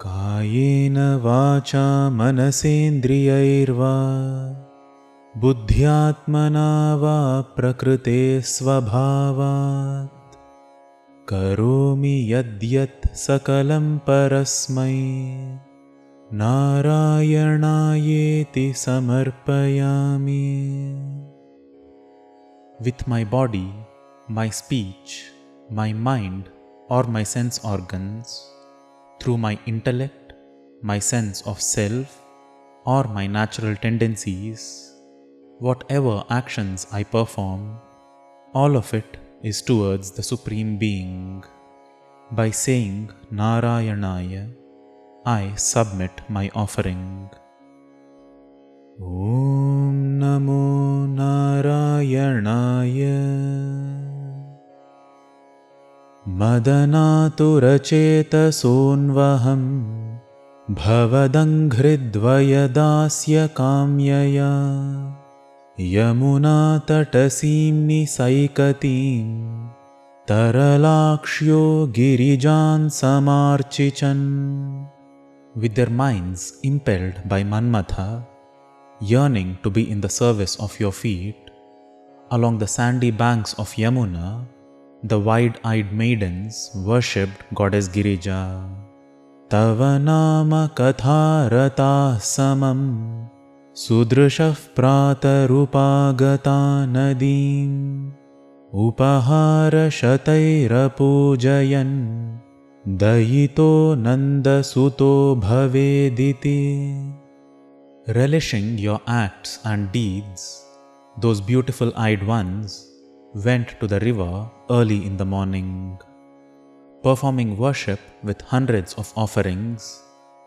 कायेन वाचा मनसेन्द्रियैर्वा बुद्ध्यात्मना वा प्रकृते स्वभावात् करोमि यद्यत् सकलं परस्मै नारायणायेति समर्पयामि. With my body, my speech, my mind or my sense organs, through my intellect, my sense of self or my natural tendencies, whatever actions I perform, all of it is towards the Supreme Being. By saying Narayanaya, I submit my offering. Om Namo Narayanaaya. मदनातुरचेतसोऽन्वहं भवदङ्घ्रिद्वयदास्य काम्यया यमुनातटसीं निसैकतीं तरलाक्ष्यो गिरिजान् समार्चिचन्. With their minds impelled by Manmatha, yearning to be in the service of your feet, along the sandy banks of Yamuna, the wide-eyed maidens worshipped Goddess Girija. Tava nama katharatah samam sudrishah pratarupagata nadim upahara shatairapujayan dayito nandasuto bhavediti. Relishing your acts and deeds, those beautiful-eyed ones went to the river early in the morning. Performing worship with hundreds of offerings,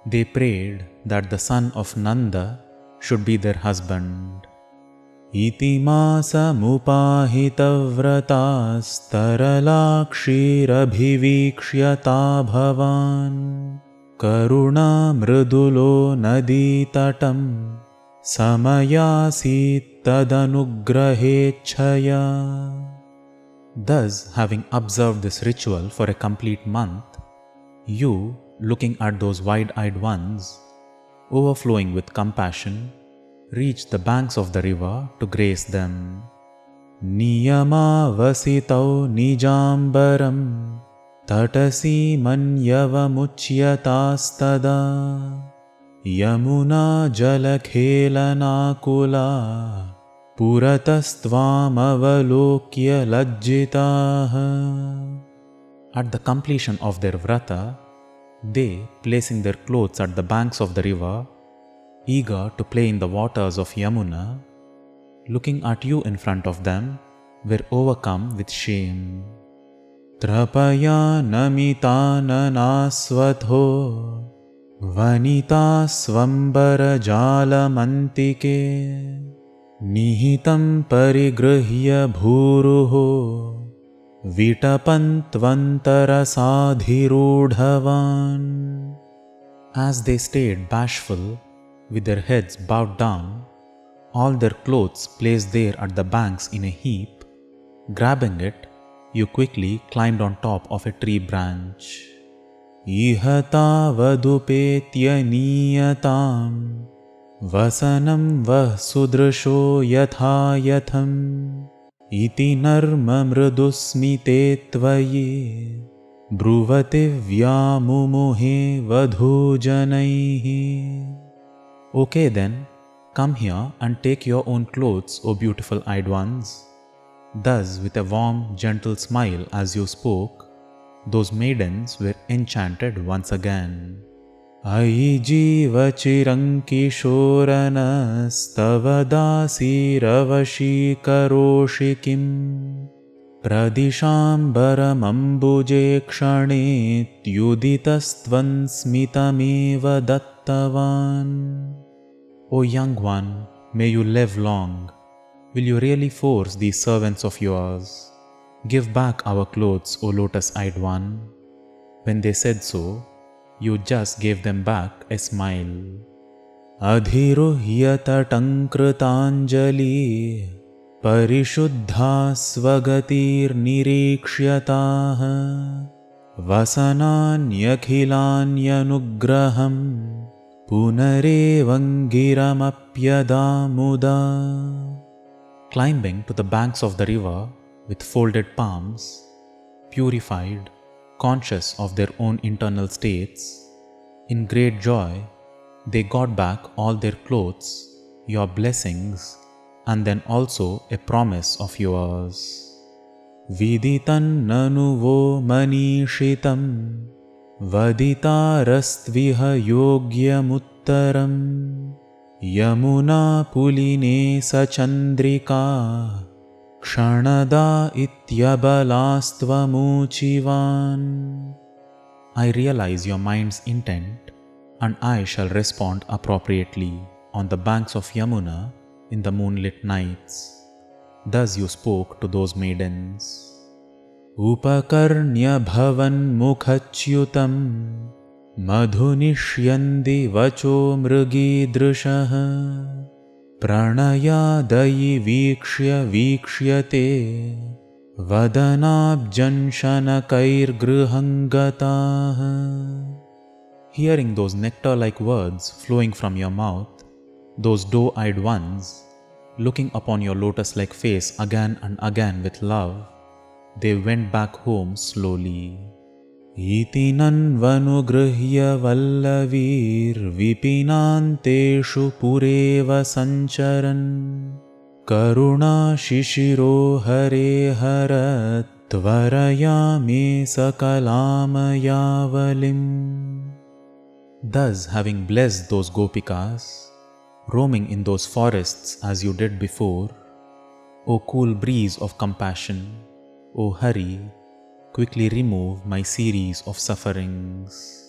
they prayed that the son of Nanda should be their husband. Iti masamupahitavratastarakshirabhivikshya bhavan karuna mrudulo naditatam samayasit tadanugrahechaya. Thus, having observed this ritual for a complete month, you, looking at those wide-eyed ones, overflowing with compassion, reached the banks of the river to grace them. Niyamavasitau nijambaram tatasi manyavamuchyatastada Yamuna jalakhelanakula puratastvam lajjitaha. At the completion of their vrata, they, placing their clothes at the banks of the river, eager to play in the waters of Yamuna, looking at you in front of them, were overcome with shame. Trapaya namitananasvatho Vanita swambara jalamantike Nihitam parigruhya bhuruho Vitapanttvantara sadhirudhavan. As they stayed bashful, with their heads bowed down, all their clothes placed there at the banks in a heap, grabbing it, you quickly climbed on top of a tree branch. Ihata vadupetya niyatam vasanam vah sudrsho yatha yatham iti narma mridusmite tvaye bruvate vyamumuhe vadhujanaihi. Okay then, come here and take your own clothes, O beautiful-eyed ones. Thus, with a warm, gentle smile as you spoke, those maidens were enchanted once again. Ai jiva chirankiሾरनस्तवदासीरवशी करोषि किं प्रदिशाम्बरमम्बुजे क्षणेत्युदितस्त्वं स्मितमेव दत्तवान्. O young one, may you live long. Will you really force these servants of yours? Give back our clothes, O lotus-eyed one. When they said so, you just gave them back a smile. Adhiruhyatatankratanjali parishuddha swagatir nirikshyatāh वसनान्यखिलान्यनुग्रहं पुनरेवङ्गिरमप्यदा मुदा. Climbing to the banks of the river with folded palms, purified, conscious of their own internal states, in great joy, they got back all their clothes, your blessings, and then also a promise of yours. Viditan nanu vo manishitam vaditarastviha yogyamuttaram yamuna puline sachandrika kshanada ityabalaastvamuchivan. I realize your mind's intent, and I shall respond appropriately on the banks of Yamuna in the moonlit nights. Thus you spoke to those maidens. Upakarnya bhavan mukhachyutam madhunishyandi vacho mrugidrushah pranayadayi vikshya vikshyate vadanabjanshanakairgruhangatah. Hearing those nectar-like words flowing from your mouth, those doe-eyed ones, looking upon your lotus-like face again and again with love, they went back home slowly. Iti nanvanugruhya vallavir vipinanteshu pureva sancharan karuna shishiro hare harat tvarayame sakalamayavalim. Thus, having blessed those gopikas, roaming in those forests as you did before, O cool breeze of compassion, O Hari, quickly remove my series of sufferings.